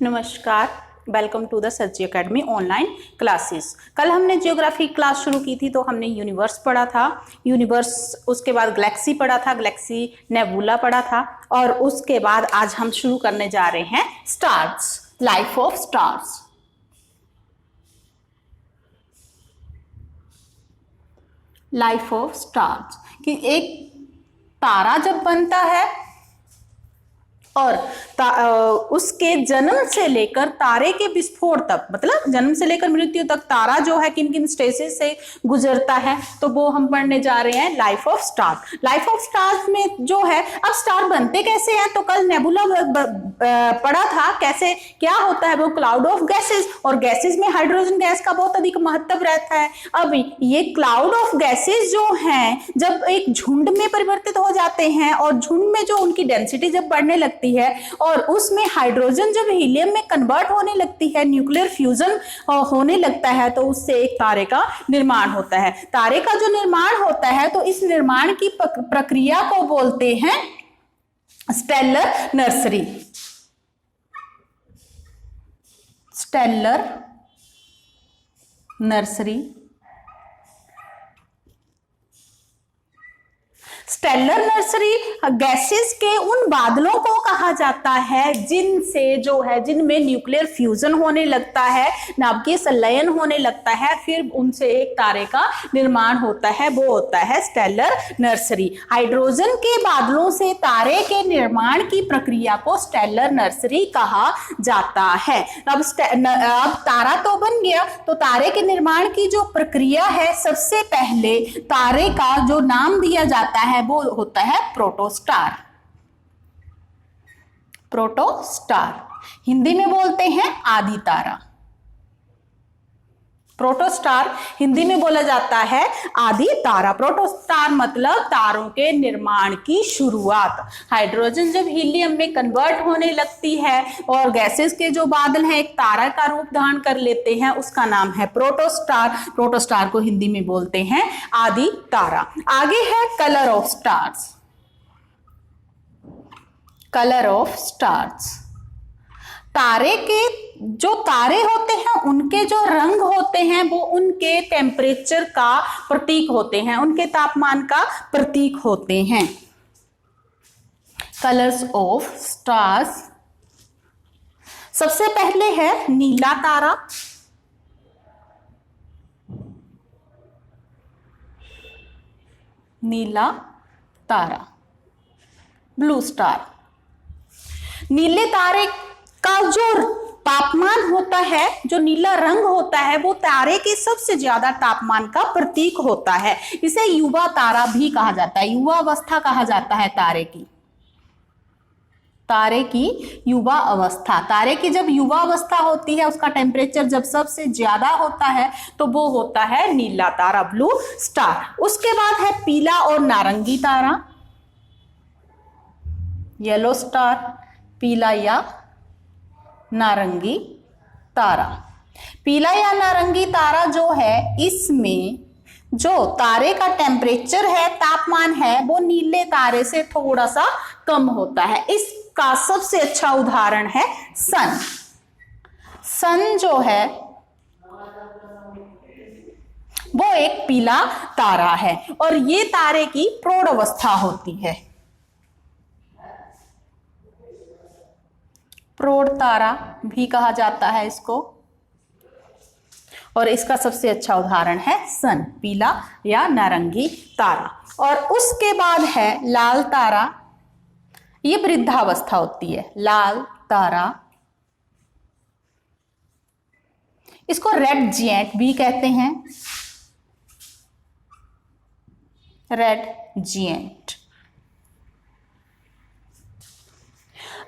नमस्कार, welcome to the सच्ची academy online classes. कल हमने जियोग्राफी क्लास शुरू की थी तो हमने यूनिवर्स पढ़ा था। यूनिवर्स, उसके बाद गैलेक्सी पढ़ा था, गैलेक्सी नेबुला पढ़ा था, और उसके बाद आज हम शुरू करने जा रहे हैं stars, life of stars. Life of stars कि एक तारा जब बनता है और उसके जन्म से लेकर तारे के विस्फोट तक, मतलब जन्म से लेकर मृत्यु तक तारा जो है किन किन स्टेजेस से गुजरता है, तो वो हम पढ़ने जा रहे हैं life of star. Life of stars में जो है, अब स्टार बनते कैसे हैं, तो कल नेबुला पढ़ा था कैसे क्या होता है, वो क्लाउड ऑफ गैसेस, और गैसेस में हाइड्रोजन गैस का बहुत अधिक महत्व रहता है। अब ये क्लाउड ऑफ गैसेस जो हैं, जब एक झुंड में परिवर्तित हो जाते हैं और झुंड में जो उनकी डेंसिटी जब बढ़ने लगती है और उसमें हाइड्रोजन जब हीलियम में कन्वर्ट होने लगती है, न्यूक्लियर फ्यूजन होने लगता है, तो उससे एक तारे का निर्माण होता है। तारे का जो निर्माण होता है, तो इस निर्माण की प्रक्रिया को बोलते हैं stellar nursery. Stellar nursery. Stellar nursery gases के उन बादलों को कहा जाता है जिनसे जो है, जिनमें न्यूक्लियर फ्यूजन होने लगता है, नाभिकीय संलयन होने लगता है, फिर उनसे एक तारे का निर्माण होता है, वो होता है स्टेलर नर्सरी। हाइड्रोजन के बादलों से तारे के निर्माण की प्रक्रिया को स्टेलर नर्सरी कहा जाता है। अब तारा तो बन गया, तो तारे के निर्माण की जो प्रक्रिया है, सबसे पहले तारे का जो नाम दिया जाता है वो होता है प्रोटोस्टार। प्रोटोस्टार हिंदी में बोलते हैं आदि तारा। प्रोटोस्टार हिंदी में बोला जाता है आदि तारा। प्रोटोस्टार मतलब तारों के निर्माण की शुरुआत। हाइड्रोजन जब हीलियम में कन्वर्ट होने लगती है और गैसेस के जो बादल हैं एक तारा का रूप धारण कर लेते हैं, उसका नाम है प्रोटोस्टार। प्रोटोस्टार को हिंदी में बोलते हैं आदि तारा। आगे है colour of stars. Colour of stars, तारे के जो तारे होते हैं उनके जो रंग होते हैं वो उनके टेम्परेचर का प्रतीक होते हैं, उनके तापमान का प्रतीक होते हैं। कलर्स ऑफ स्टार्स, सबसे पहले है नीला तारा। नीला तारा, ब्लू स्टार। नीले तारे का जो तापमान होता है, जो नीला रंग होता है, वो तारे के सबसे ज्यादा तापमान का प्रतीक होता है। इसे युवा तारा भी कहा जाता है, युवा अवस्था कहा जाता है तारे की। तारे की युवा अवस्था, तारे की जब युवा अवस्था होती है, उसका टेम्परेचर जब सबसे ज्यादा होता है, तो वो होता है नीला तारा, ब्लू स्टार। उसके बाद है पीला और नारंगी तारा, येलो स्टार। पीला या नारंगी तारा। पीला या नारंगी तारा जो है, इसमें जो तारे का टेम्परेचर है, तापमान है, वो नीले तारे से थोड़ा सा कम होता है। इसका सबसे अच्छा उदाहरण है सन। सन जो है वो एक पीला तारा है और ये तारे की प्रौढ़ अवस्था होती है। प्रौढ़ तारा भी कहा जाता है इसको, और इसका सबसे अच्छा उदाहरण है सन, पीला या नारंगी तारा। और उसके बाद है लाल तारा। ये वृद्धावस्था होती है, लाल तारा। इसको रेड जिएंट भी कहते हैं, रेड जिएंट।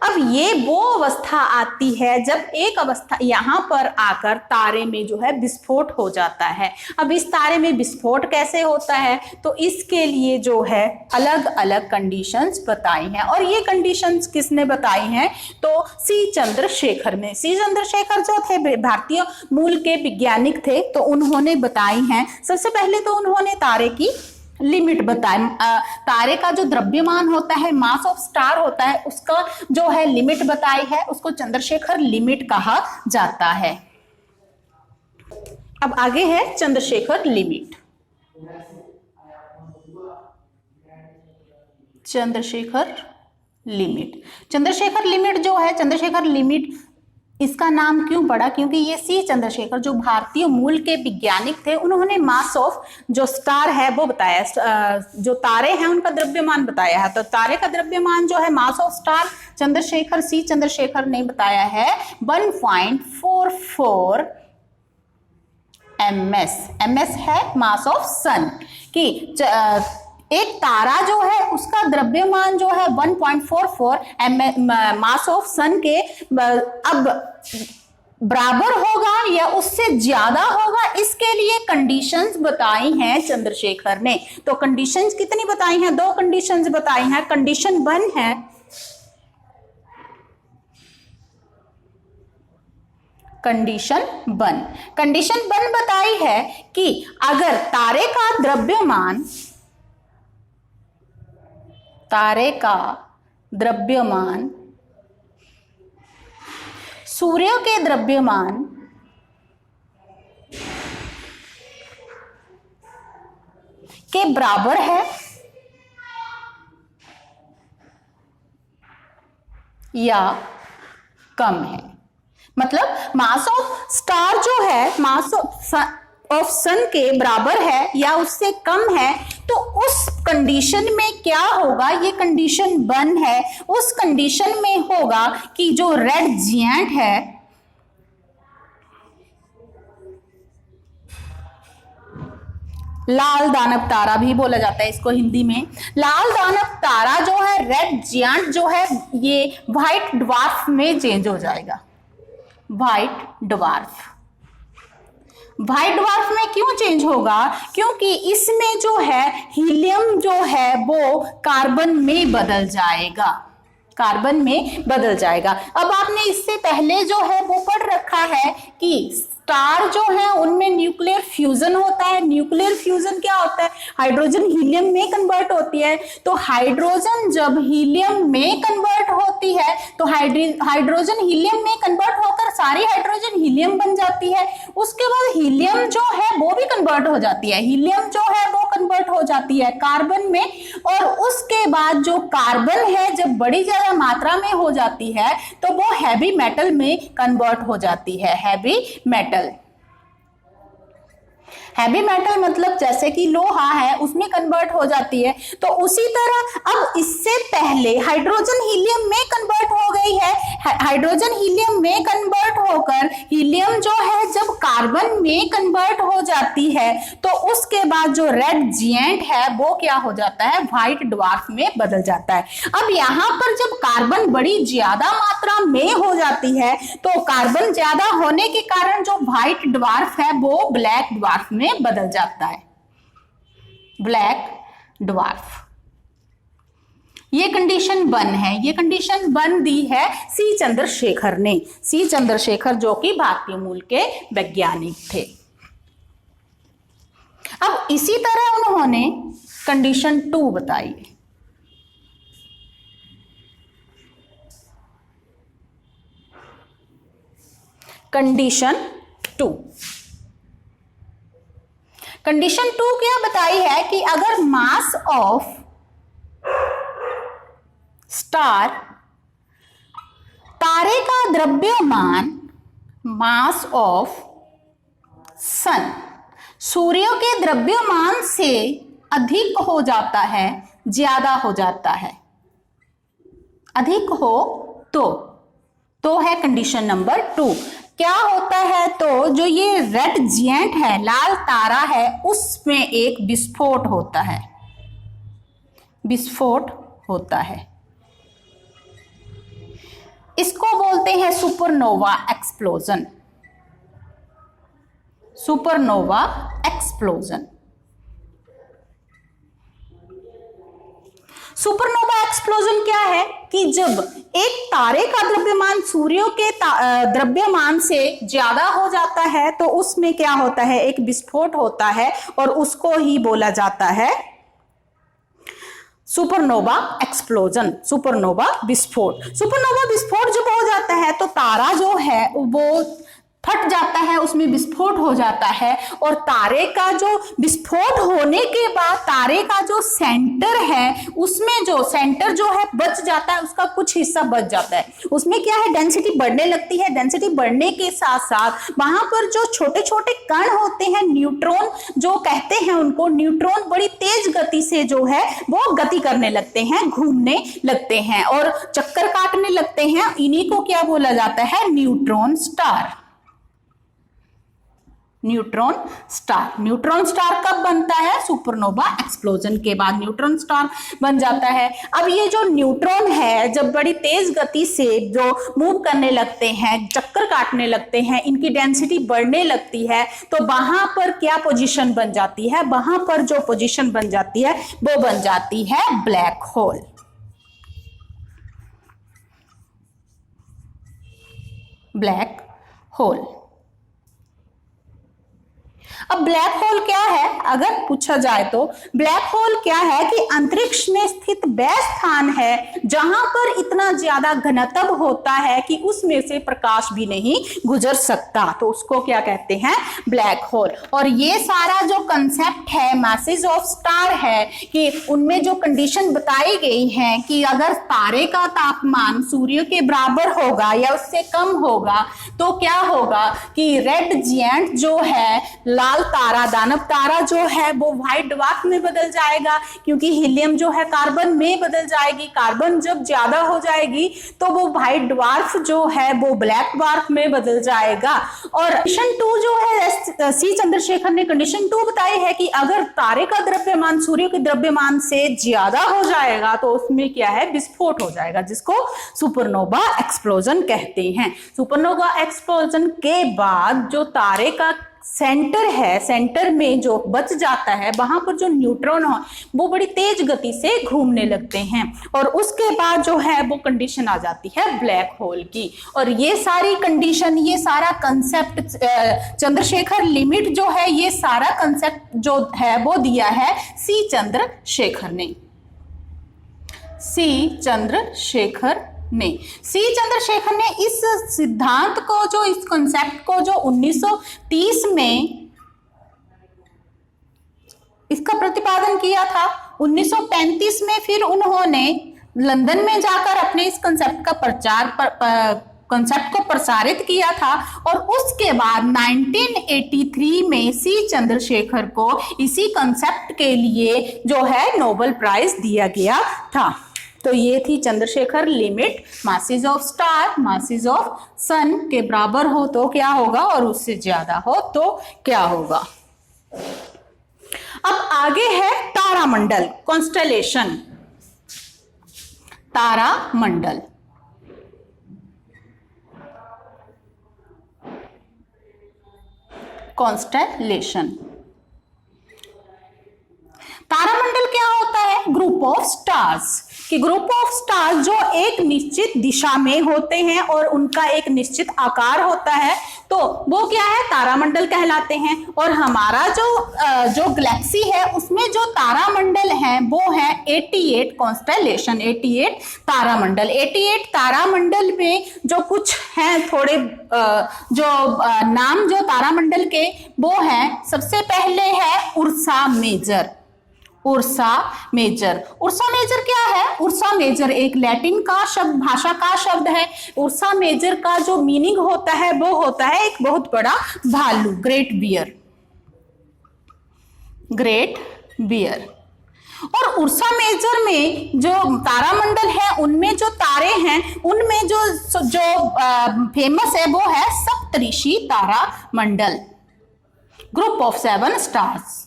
अब ये वो अवस्था आती है जब एक अवस्था यहां पर आकर तारे में जो है विस्फोट हो जाता है। अब इस तारे में विस्फोट कैसे होता है, तो इसके लिए जो है अलग अलग कंडीशंस बताई हैं, और ये कंडीशंस किसने बताई हैं, तो सी चंद्रशेखर ने। सी चंद्रशेखर जो थे भारतीय मूल के वैज्ञानिक थे, तो उन्होंने बताई हैं। सबसे पहले तो उन्होंने तारे की लिमिट बताए। तारे का जो द्रव्यमान होता है, मास ऑफ स्टार होता है, उसका जो है लिमिट बताई है, उसको चंद्रशेखर लिमिट कहा जाता है। अब आगे है Chandrashekhar limit. Chandrashekhar limit, Chandrashekhar limit जो है, चंद्रशेखर लिमिट इसका नाम क्यों पड़ा? क्योंकि ये सी चंद्रशेखर जो भारतीय मूल के वैज्ञानिक थे, उन्होंने मास ऑफ जो स्टार है वो बताया, जो तारे हैं उनका द्रव्यमान बताया है। तो तारे का द्रव्यमान जो है, मास ऑफ स्टार, चंद्रशेखर सी चंद्रशेखर ने बताया है 1.44 ms। ms है मास ऑफ सन की। एक तारा जो है उसका द्रव्यमान जो है 1.44 मास ऑफ सन के अब बराबर होगा या उससे ज्यादा होगा, इसके लिए कंडीशंस बताई हैं चंद्रशेखर ने। तो कंडीशंस कितनी बताई हैं? 2 कंडीशंस बताई हैं। कंडीशन 1 है, कंडीशन 1 बताई है कि अगर तारे का द्रव्यमान सूर्य के द्रव्यमान के बराबर है या कम है, मतलब मास ऑफ स्टार जो है मास ऑफ सन के बराबर है या उससे कम है, तो उस कंडीशन में क्या होगा? ये कंडीशन 1 है। उस कंडीशन में होगा कि जो रेड जिएंट है, लाल दानव तारा भी बोला जाता है इसको हिंदी में, लाल दानव तारा जो है, रेड जिएंट जो है, ये व्हाइट ड्वार्फ में चेंज हो जाएगा। व्हाइट ड्वार्फ में क्यों चेंज होगा? क्योंकि इसमें जो है हीलियम जो है वो कार्बन में बदल जाएगा, अब आपने इससे पहले जो है वो पढ़ रखा है कि स्टार जो है उनमें न्यूक्लियर फ्यूजन होता है। न्यूक्लियर फ्यूजन क्या होता है? हाइड्रोजन हीलियम में कन्वर्ट होती है। तो हाइड्रोजन जब हीलियम में कन्वर्ट होती है तो हाइड्रोजन हीलियम में कन्वर्ट होकर सारी हाइड्रोजन हीलियम बन जाती है। उसके बाद हीलियम जो है वो भी कन्वर्ट हो जाती है, हीलियम जो है वो कन्वर्ट हो जाती है कार्बन में, और उसके बाद जो कार्बन है जब बड़ी ज्यादा मात्रा में हो जाती है तो वो हैवी मेटल में कन्वर्ट हो जाती है। हैवी मेटल मतलब जैसे कि लोहा है उसमें कन्वर्ट हो जाती है। तो उसी तरह अब इससे पहले हाइड्रोजन हीलियम में कन्वर्ट हो गई है, हाइड्रोजन हीलियम में कन्वर्ट होकर हीलियम जो है जब कार्बन में कन्वर्ट हो जाती है तो उसके बाद जो रेड जिएंट है वो क्या हो जाता है? व्हाइट ड्वार्फ में बदल जाता है। अब यहाँ पर जब कार्बन बड़ी ज्यादा मात्रा में हो जाती है तो कार्बन ज्यादा होने के कारण जो व्हाइट ड्वार्फ है वो ब्लैक ड्वार्फ में बदल जाता है, ब्लैक ड्वार्फ। ये कंडीशन 1 है, ये कंडीशन 1 दी है सी चंद्रशेखर ने, सी चंद्रशेखर जो कि भारतीय मूल के वैज्ञानिक थे। अब इसी तरह उन्होंने कंडीशन 2 बताई। कंडीशन 2 क्या बताई है कि अगर मास ऑफ स्टार, तारे का द्रव्यमान मास ऑफ सन सूर्य के द्रव्यमान से अधिक हो जाता है, ज्यादा हो जाता है, अधिक हो तो है कंडीशन नंबर 2। क्या होता है? तो जो ये रेड जिएंट है, लाल तारा है, उसमें एक विस्फोट होता है, इसको बोलते हैं सुपरनोवा एक्सप्लोजन। सुपरनोवा एक्सप्लोजन क्या है कि जब एक तारे का द्रव्यमान सूर्य के द्रव्यमान से ज्यादा हो जाता है तो उसमें क्या होता है? एक विस्फोट होता है और उसको ही बोला जाता है सुपरनोवा एक्सप्लोजन, सुपरनोवा विस्फोट। सुपरनोवा विस्फोट जब हो जाता है तो तारा जो है वो फट जाता है, उसमें विस्फोट हो जाता है, और तारे का जो विस्फोट होने के बाद तारे का जो सेंटर है उसमें जो सेंटर जो है बच जाता है, उसका कुछ हिस्सा बच जाता है। उसमें क्या है, डेंसिटी बढ़ने लगती है। डेंसिटी बढ़ने के साथ साथ वहां पर जो छोटे छोटे कण होते हैं, न्यूट्रॉन जो कहते हैं उनको, न्यूट्रॉन बड़ी तेज गति से जो है वो गति करने लगते हैं, घूमने लगते हैं और चक्कर काटने लगते हैं। इन्हीं को क्या बोला जाता है, neutron star. Neutron star. Neutron star कब बनता है, सुपरनोवा एक्सप्लोजन के बाद न्यूट्रॉन स्टार बन जाता है। अब ये जो न्यूट्रॉन है जब बड़ी तेज गति से जो मूव करने लगते हैं, चक्कर काटने लगते हैं, इनकी डेंसिटी बढ़ने लगती है, तो वहां पर क्या पोजीशन बन जाती है, वहां पर जो पोजीशन बन जाती है वो बन जाती है ब्लैक होल। Black hole. अब ब्लैक होल क्या है, अगर पूछा जाए तो ब्लैक होल क्या है कि अंतरिक्ष में स्थित वह स्थान है जहां पर इतना ज्यादा घनत्व होता है कि उसमें से प्रकाश भी नहीं गुजर सकता, तो उसको क्या कहते हैं, ब्लैक होल। और ये सारा जो कंसेप्ट है मैसेज ऑफ स्टार है कि उनमें जो कंडीशन बताई गई है कि अगर तारे का तापमान सूर्य के बराबर होगा या उससे कम होगा तो क्या होगा कि रेड जिएंट जो है, लाल तारा, दानव तारा जो है वो व्हाइट ड्वार्फ में बदल जाएगा, क्योंकि हीलियम जो है कार्बन में बदल जाएगी। कार्बन जब ज्यादा हो जाएगी तो वो व्हाइट ड्वार्फ जो है वो ब्लैक ड्वार्फ में बदल जाएगा। और कंडीशन 2 जो है सी चंद्रशेखर ने कंडीशन 2 बताई है कि अगर तारे का द्रव्यमान सूर्य के द्रव्यमान से ज्यादा हो जाएगा तो उसमें क्या है, विस्फोट हो जाएगा, जिसको सुपरनोवा एक्सप्लोजन कहते हैं। सुपरनोवा एक्सप्लोजन के बाद जो तारे का सेंटर है, सेंटर में जो बच जाता है, वहां पर जो न्यूट्रॉन हो वो बड़ी तेज गति से घूमने लगते हैं, और उसके बाद जो है वो कंडीशन आ जाती है ब्लैक होल की। और ये सारी कंडीशन, ये सारा कंसेप्ट चंद्रशेखर लिमिट जो है, ये सारा कंसेप्ट जो है वो दिया है सी चंद्रशेखर ने। सी चंद्रशेखर ने इस सिद्धांत को, जो इस कॉन्सेप्ट को जो 1930 में इसका प्रतिपादन किया था, 1935 में फिर उन्होंने लंदन में जाकर अपने इस कॉन्सेप्ट का कॉन्सेप्ट को प्रसारित किया था, और उसके बाद 1983 में सी चंद्रशेखर को इसी कॉन्सेप्ट के लिए जो है नोबेल प्राइज दिया गया था। तो ये थी Chandrasekhar limit. Masses of star masses of sun के बराबर हो तो क्या होगा, और उससे ज्यादा हो तो क्या होगा। अब आगे है तारामंडल, कॉन्स्टेलेशन। तारामंडल, कॉन्स्टेलेशन। तारामंडल क्या होता है, ग्रुप ऑफ स्टार्स। कि ग्रुप ऑफ स्टार्स जो एक निश्चित दिशा में होते हैं और उनका एक निश्चित आकार होता है, तो वो क्या है, तारामंडल कहलाते हैं। और हमारा जो गैलेक्सी है उसमें जो तारामंडल है वो है 88 कॉन्स्टेलेशन, 88 तारामंडल। 88 तारामंडल में जो कुछ हैं थोड़े जो नाम जो तारामंडल के वो हैं, सबसे पहले है Ursa Major. Ursa Major, Ursa Major क्या है, उर्सा मेजर एक लैटिन का शब्द, भाषा का शब्द है। उर्सा मेजर का जो मीनिंग होता है वो होता है एक बहुत बड़ा भालू, ग्रेट बियर, ग्रेट बियर। और उर्सा मेजर में जो तारामंडल है उनमें जो तारे हैं उनमें जो फेमस है वो है सप्तऋषि तारामंडल, ग्रुप ऑफ 7 स्टार्स,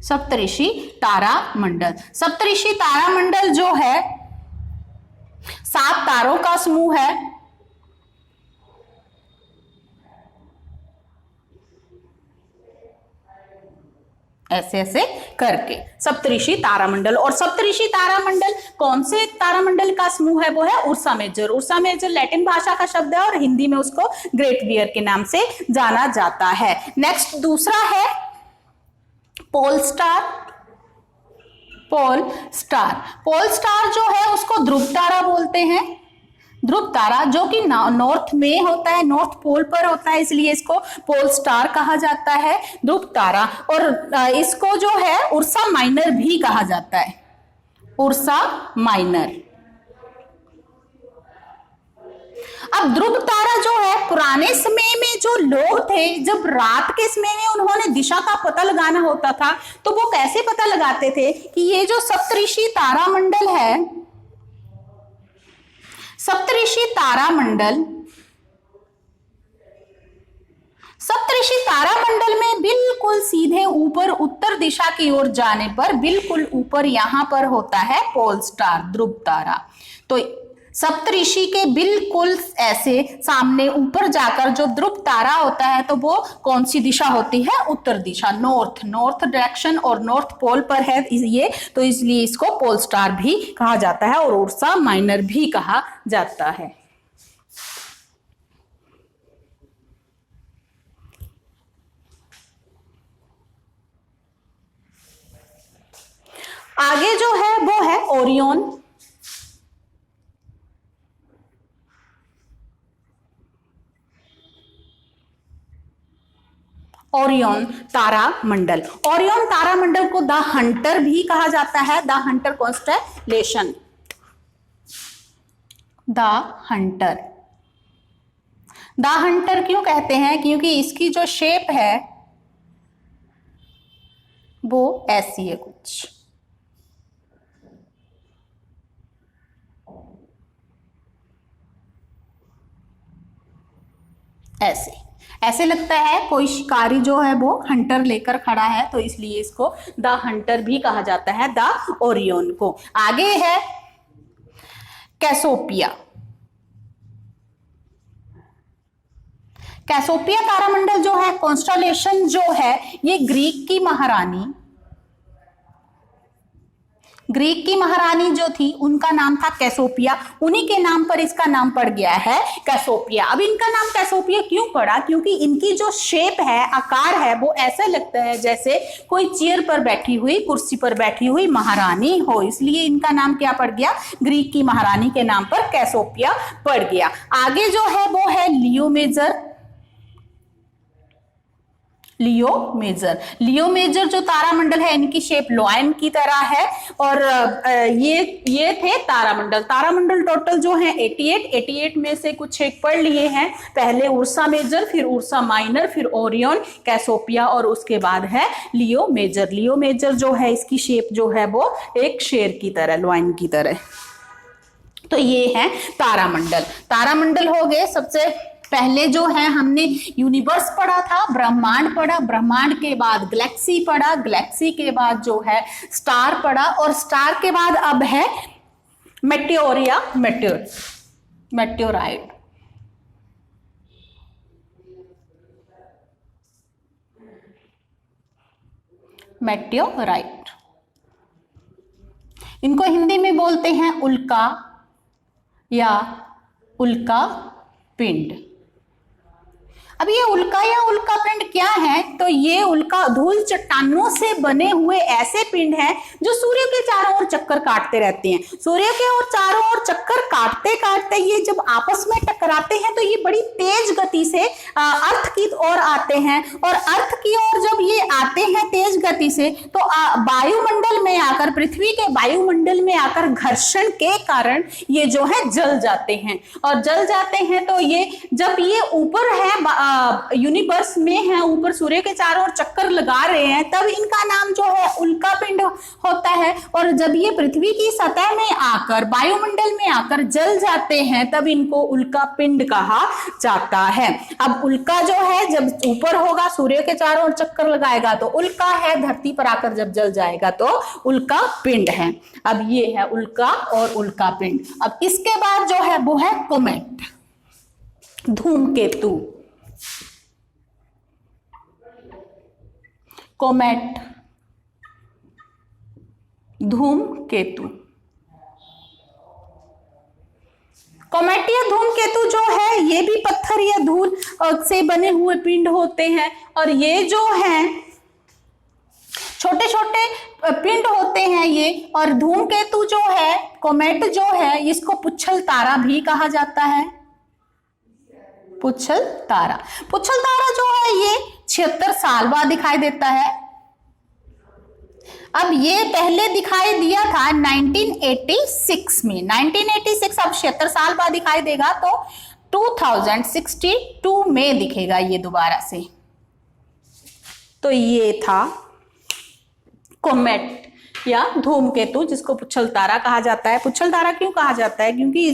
सप्तऋषि तारामंडल। सप्तऋषि तारामंडल जो है 7 तारों का समूह है। ऐसे ऐसे करके सप्तऋषि तारामंडल। और सप्तऋषि तारामंडल कौन से तारामंडल का समूह है, वो है Ursa Major. Ursa Major Latin भाषा का शब्द है और हिंदी में उसको ग्रेट बियर के नाम से जाना जाता है। नेक्स्ट दूसरा है pole star. Pole star. Pole star जो है उसको ध्रुव तारा बोलते हैं। ध्रुव तारा जो कि नॉर्थ में होता है, नॉर्थ पोल पर होता है, इसलिए इसको पोल स्टार कहा जाता है, ध्रुव तारा। और इसको जो है उर्सा माइनर भी कहा जाता है, उर्सा माइनर। अब ध्रुव तारा जो है, पुराने समय में जो लोग थे, जब रात के समय में उन्होंने दिशा का पता लगाना होता था तो वो कैसे पता लगाते थे कि ये जो सप्तऋषि तारामंडल है, सप्तऋषि तारामंडल, सप्तऋषि तारामंडल में बिल्कुल सीधे ऊपर उत्तर दिशा की ओर जाने पर बिल्कुल ऊपर यहां पर होता है पोल स्टार, ध्रुव तारा। तो सप्तऋषि के बिल्कुल ऐसे सामने ऊपर जाकर जो ध्रुव तारा होता है तो वो कौन सी दिशा होती है? उत्तर दिशा, नॉर्थ, नॉर्थ डायरेक्शन और नॉर्थ पोल पर है ये, तो इसलिए इसको पोल स्टार भी कहा जाता है और उर्सा माइनर भी कहा जाता है। आगे जो है वो है ओरियन। ओरियन तारामंडल, ओरियन तारामंडल को द हंटर भी कहा जाता है, the Hunter constellation, the Hunter. The Hunter क्यों कहते हैं? क्योंकि इसकी जो शेप है वो ऐसी है कुछ, ऐसे ऐसे लगता है कोई शिकारी जो है वो हंटर लेकर खड़ा है, तो इसलिए इसको द हंटर भी कहा जाता है, द ओरियन को। आगे है कैसोपिया। कैसोपिया तारामंडल जो है, कॉन्स्टेलेशन जो है, ये ग्रीक की महारानी, ग्रीक की महारानी जो थी उनका नाम था कैसोपिया, उन्हीं के नाम पर इसका नाम पड़ गया है कैसोपिया। अब इनका नाम कैसोपिया क्यों पड़ा? क्योंकि इनकी जो शेप है, आकार है, वो ऐसा लगता है जैसे कोई चेयर पर बैठी हुई, कुर्सी पर बैठी हुई महारानी हो, इसलिए इनका नाम क्या पड़ गया? ग्रीक की महारानी के नाम पर कैसोपिया पड़ गया। आगे जो है वो है लियो मेजर। लियो मेजर, लियो मेजर जो तारामंडल है, इनकी शेप लॉयन की तरह है और ये थे तारामंडल। तारामंडल टोटल जो है 88 में से कुछ एक पढ़ लिए हैं, पहले उर्सा मेजर, फिर उर्सा माइनर, फिर ओरियन, कैसोपिया और उसके बाद है लियो मेजर। लियो मेजर जो है इसकी शेप जो है वो एक शेर की तरह, लॉयन की तरह। तो ये है तारामंडल। तारामंडल हो गए। सबसे पहले जो है हमने यूनिवर्स पढ़ा था, ब्रह्मांड पढ़ा, ब्रह्मांड के बाद गैलेक्सी पढ़ा, गैलेक्सी के बाद जो है स्टार पढ़ा और स्टार के बाद अब है मेटेओर या मेटेओराइट। मेटेओराइट, इनको हिंदी में बोलते हैं उल्का या उल्का पिंड। अब ये उल्का या उल्का पिंड क्या है? तो ये उल्का धूल चट्टानों से बने हुए ऐसे पिंड हैं जो सूर्य के चारों ओर चक्कर काटते रहते हैं। सूर्य के और चारों ओर चक्कर काटते काटते ये जब आपस में टकराते हैं तो ये बड़ी तेज गति से अर्थ की ओर आते हैं और अर्थ की ओर जब ये आते हैं तेज गति से तो वायुमंडल में आकर, पृथ्वी के वायुमंडल में आकर घर्षण के कारण ये जो है जल जाते हैं और जल जाते हैं। तो ये जब ये ऊपर है, यूनिवर्स में है, ऊपर सूर्य के चारों ओर चक्कर लगा रहे हैं, तब इनका नाम जो है उल्का पिंड होता है। और जब ये पृथ्वी की सतह में आकर, वायुमंडल में आकर जल जाते हैं तब इनको उल्का पिंड कहा जाता है। अब उल्का जो है जब ऊपर होगा, सूर्य के चारों ओर चक्कर लगाएगा तो उल्का है, धरती पर आकर जब जल जाएगा तो उल्का पिंड है। अब ये है उल्का और उल्का पिंड। अब इसके बाद जो है वो है कोमेट, धूमकेतु। कोमेट, धूमकेतु। कोमेट या धूमकेतु जो है ये भी पत्थर या धूल से बने हुए पिंड होते हैं और ये जो है छोटे छोटे पिंड होते हैं ये। और धूमकेतु जो है, कोमेट जो है, इसको पुच्छल तारा भी कहा जाता है। पुच्छल तारा, पुच्छल तारा जो है ये 76 साल बाद दिखाई देता है। अब ये पहले दिखाई दिया था 1986 में, 1986, अब 76 साल बाद दिखाई देगा तो 2062 में दिखेगा ये दोबारा से। तो ये था कोमेट या धूमकेतु, जिसको पुच्छल तारा कहा जाता है। पुच्छल तारा क्यों कहा जाता है? क्योंकि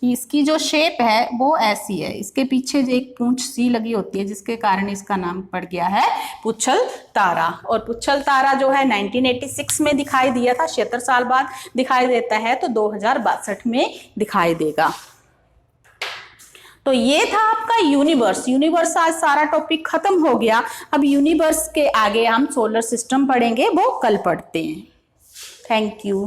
इसकी जो शेप है वो ऐसी है, इसके पीछे जो एक पूंछ सी लगी होती है, जिसके कारण इसका नाम पड़ गया है पुच्छल तारा। और पुच्छल तारा जो है 1986 में दिखाई दिया था, 76 साल बाद दिखाई देता है, तो 2062 में दिखाई देगा। तो ये था आपका यूनिवर्स। आज सारा टॉपिक खत्म हो गया। अब यूनिवर्स के आगे हम सोलर सिस्टम पढ़ेंगे, वो कल पढ़ते हैं। Thank you.